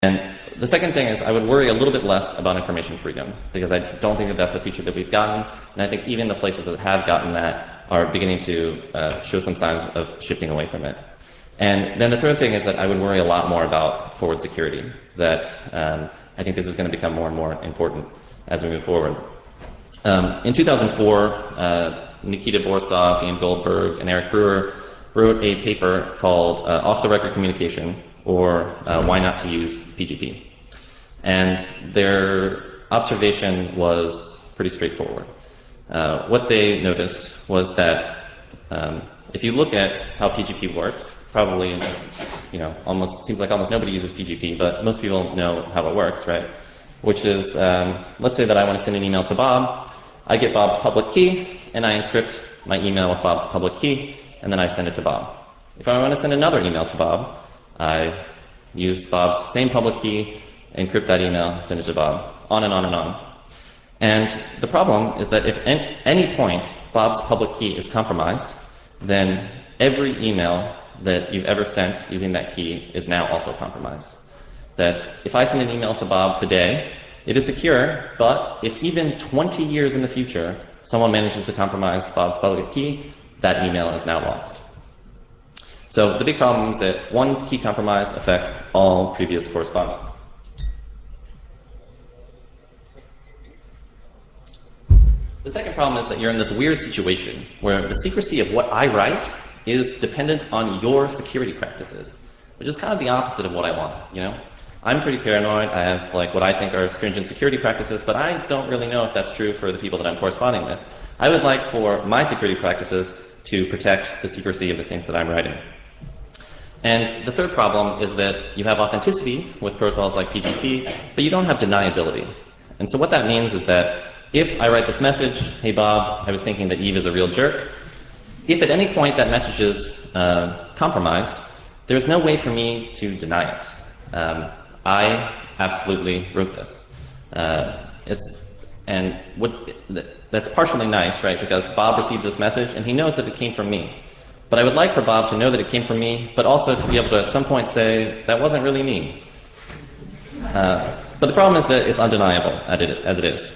And the second thing is I would worry a little bit less about information freedom, because I don't think that that's the future that we've gotten, and I think even the places that have gotten that are beginning to show some signs of shifting away from it. And then the third thing is that I would worry a lot more about forward security, that I think this is going to become more and more important as we move forward. In 2004, Nikita Borisov, Ian Goldberg, and Eric Brewer wrote a paper called Off the Record Communication, or Why Not to Use PGP. And their observation was pretty straightforward. What they noticed was that if you look at how PGP works, probably, almost seems like almost nobody uses PGP, but most people know how it works, right? Which is, let's say that I want to send an email to Bob. I get Bob's public key, and I encrypt my email with Bob's public key, and then I send it to Bob. If I want to send another email to Bob, I use Bob's same public key, encrypt that email, send it to Bob, on and on and on. And the problem is that if at any point Bob's public key is compromised, then every email that you've ever sent using that key is now also compromised. That if I send an email to Bob today, it is secure, but if even 20 years in the future someone manages to compromise Bob's public key, that email is now lost. So the big problem is that one key compromise affects all previous correspondence. The second problem is that you're in this weird situation where the secrecy of what I write is dependent on your security practices, which is kind of the opposite of what I want, I'm pretty paranoid. I have what I think are stringent security practices, but I don't really know if that's true for the people that I'm corresponding with. I would like for my security practices to protect the secrecy of the things that I'm writing. And the third problem is that you have authenticity with protocols like PGP, but you don't have deniability. And so what that means is that if I write this message, hey Bob, I was thinking that Eve is a real jerk, if at any point that message is compromised, there's no way for me to deny it. I absolutely wrote this. That's partially nice, right? Because Bob received this message and he knows that it came from me. But I would like for Bob to know that it came from me, but also to be able to at some point say, that wasn't really me. But the problem is that it's undeniable as it is.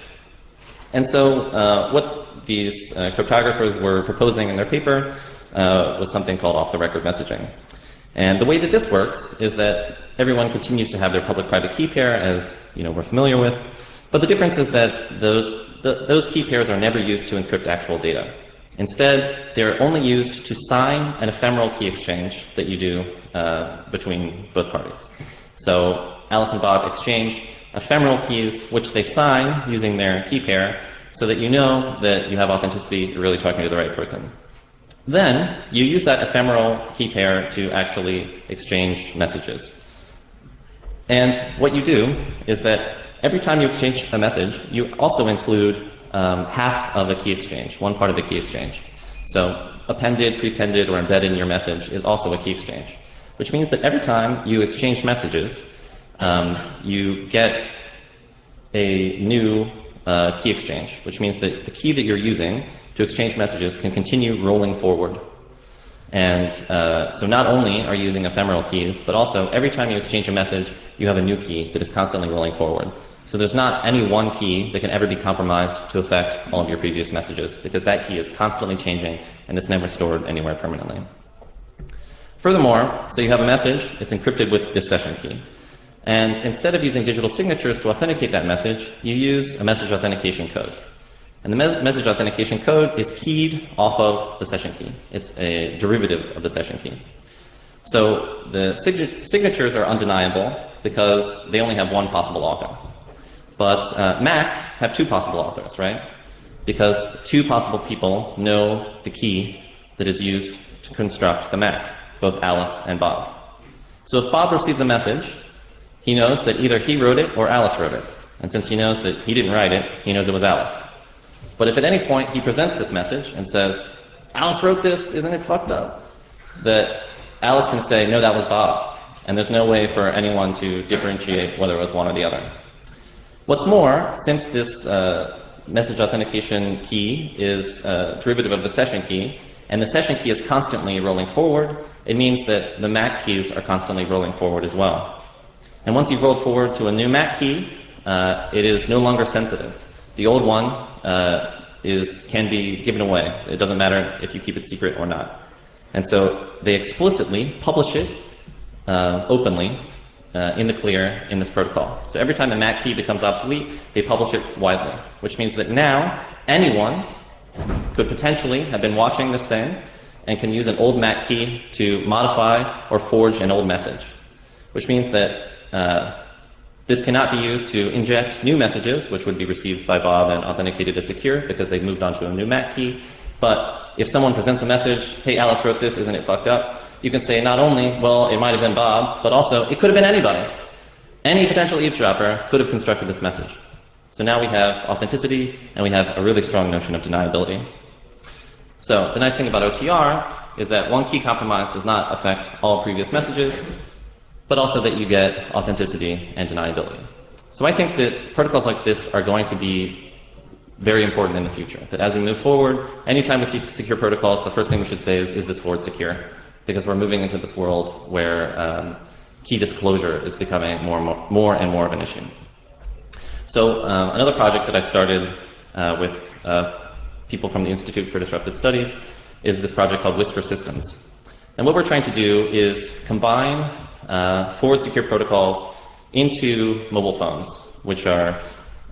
And so what these cryptographers were proposing in their paper was something called off-the-record messaging. And the way that this works is that everyone continues to have their public-private key pair, as we're familiar with, but the difference is that those key pairs are never used to encrypt actual data. Instead, they're only used to sign an ephemeral key exchange that you do between both parties. So Alice and Bob exchange ephemeral keys, which they sign using their key pair, so that you know that you have authenticity, you're really talking to the right person. Then you use that ephemeral key pair to actually exchange messages. And what you do is that every time you exchange a message, you also include half of a key exchange, one part of the key exchange. So appended, prepended, or embedded in your message is also a key exchange, which means that every time you exchange messages, you get a new key exchange, which means that the key that you're using to exchange messages can continue rolling forward. And so not only are you using ephemeral keys, but also every time you exchange a message, you have a new key that is constantly rolling forward. So there's not any one key that can ever be compromised to affect all of your previous messages, because that key is constantly changing and it's never stored anywhere permanently. Furthermore, so you have a message, it's encrypted with this session key. And instead of using digital signatures to authenticate that message, you use a message authentication code. And the message authentication code is keyed off of the session key. It's a derivative of the session key. So the signatures are undeniable because they only have one possible author. But Macs have two possible authors, right? Because two possible people know the key that is used to construct the Mac, both Alice and Bob. So if Bob receives a message, he knows that either he wrote it or Alice wrote it. And since he knows that he didn't write it, he knows it was Alice. But if at any point he presents this message and says, Alice wrote this, isn't it fucked up? That Alice can say, no, that was Bob. And there's no way for anyone to differentiate whether it was one or the other. What's more, since this message authentication key is a derivative of the session key, and the session key is constantly rolling forward, it means that the MAC keys are constantly rolling forward as well. And once you've rolled forward to a new MAC key, it is no longer sensitive. The old one can be given away. It doesn't matter if you keep it secret or not. And so they explicitly publish it openly in the clear in this protocol. So every time the MAC key becomes obsolete, they publish it widely, which means that now anyone could potentially have been watching this thing and can use an old MAC key to modify or forge an old message, which means that this cannot be used to inject new messages, which would be received by Bob and authenticated as secure because they've moved on to a new MAC key. But if someone presents a message, hey, Alice wrote this, isn't it fucked up? You can say not only, well, it might have been Bob, but also it could have been anybody. Any potential eavesdropper could have constructed this message. So now we have authenticity, and we have a really strong notion of deniability. So the nice thing about OTR is that one key compromise does not affect all previous messages, but also that you get authenticity and deniability. So I think that protocols like this are going to be very important in the future, that as we move forward, anytime we see secure protocols, the first thing we should say is this forward secure? Because we're moving into this world where key disclosure is becoming more and more of an issue. So another project that I started with people from the Institute for Disruptive Studies is this project called Whisper Systems. And what we're trying to do is combine forward secure protocols into mobile phones, which are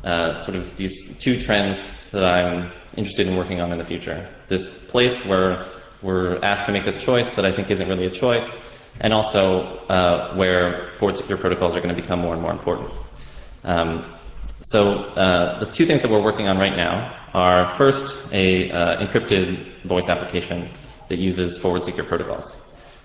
sort of these two trends that I'm interested in working on in the future. This place where we're asked to make this choice that I think isn't really a choice, and also where forward secure protocols are going to become more and more important. So the two things that we're working on right now are first a encrypted voice application that uses forward secure protocols.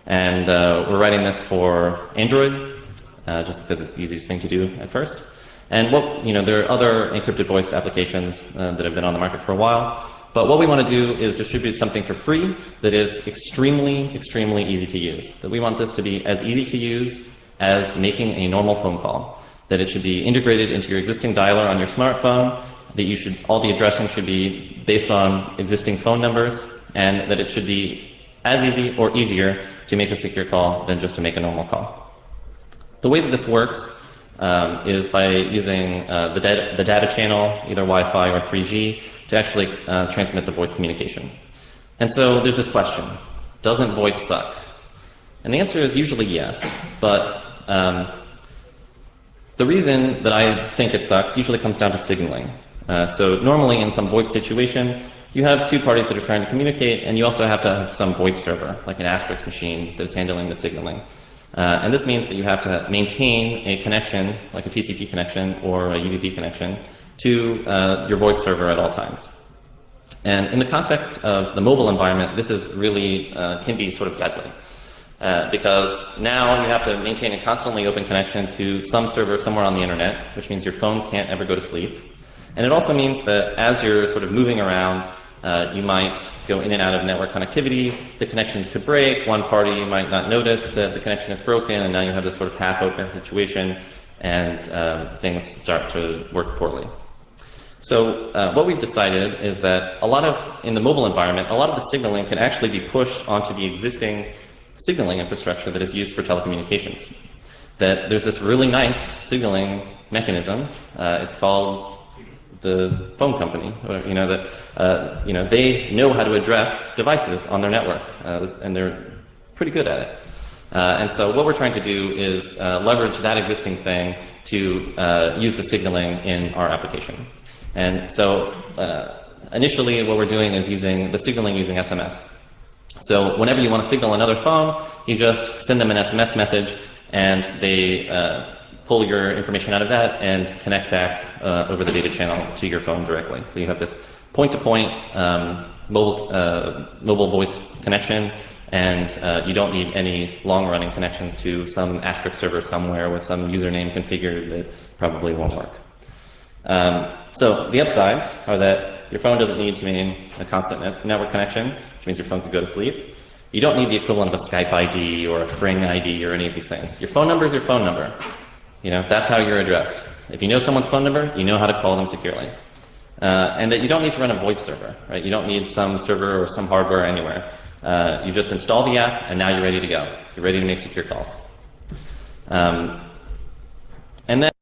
And we're writing this for Android, just because it's the easiest thing to do at first. And there are other encrypted voice applications that have been on the market for a while. But what we want to do is distribute something for free that is extremely, extremely easy to use. That we want this to be as easy to use as making a normal phone call. That it should be integrated into your existing dialer on your smartphone. That all the addressing should be based on existing phone numbers, and that it should be as easy or easier to make a secure call than just to make a normal call. The way that this works is by using the data channel, either Wi-Fi or 3G, to actually transmit the voice communication. And so there's this question, doesn't VoIP suck? And the answer is usually yes, but the reason that I think it sucks usually comes down to signaling. So normally in some VoIP situation, you have two parties that are trying to communicate, and you also have to have some VoIP server, like an asterisk machine that is handling the signaling. And this means that you have to maintain a connection, like a TCP connection or a UDP connection, to your VoIP server at all times. And in the context of the mobile environment, this is really can be sort of deadly. Because now you have to maintain a constantly open connection to some server somewhere on the internet, which means your phone can't ever go to sleep. And it also means that as you're sort of moving around, you might go in and out of network connectivity, the connections could break, one party might not notice that the connection is broken, and now you have this sort of half-open situation, and things start to work poorly. So what we've decided is that in the mobile environment, a lot of the signaling can actually be pushed onto the existing signaling infrastructure that is used for telecommunications. That there's this really nice signaling mechanism, it's called the phone company, they know how to address devices on their network, and they're pretty good at it. And so what we're trying to do is leverage that existing thing to use the signaling in our application. And so initially what we're doing is using the signaling using SMS. So whenever you want to signal another phone, you just send them an SMS message, and they pull your information out of that and connect back over the data channel to your phone directly. So you have this point-to-point mobile voice connection, and you don't need any long-running connections to some asterisk server somewhere with some username configured that probably won't work. So the upsides are that your phone doesn't need to maintain a constant network connection, which means your phone could go to sleep. You don't need the equivalent of a Skype ID or a Fring ID or any of these things. Your phone number is your phone number. That's how you're addressed. If you know someone's phone number, you know how to call them securely. And that you don't need to run a VoIP server, right? You don't need some server or some hardware anywhere. You just install the app, and now you're ready to go. You're ready to make secure calls. And then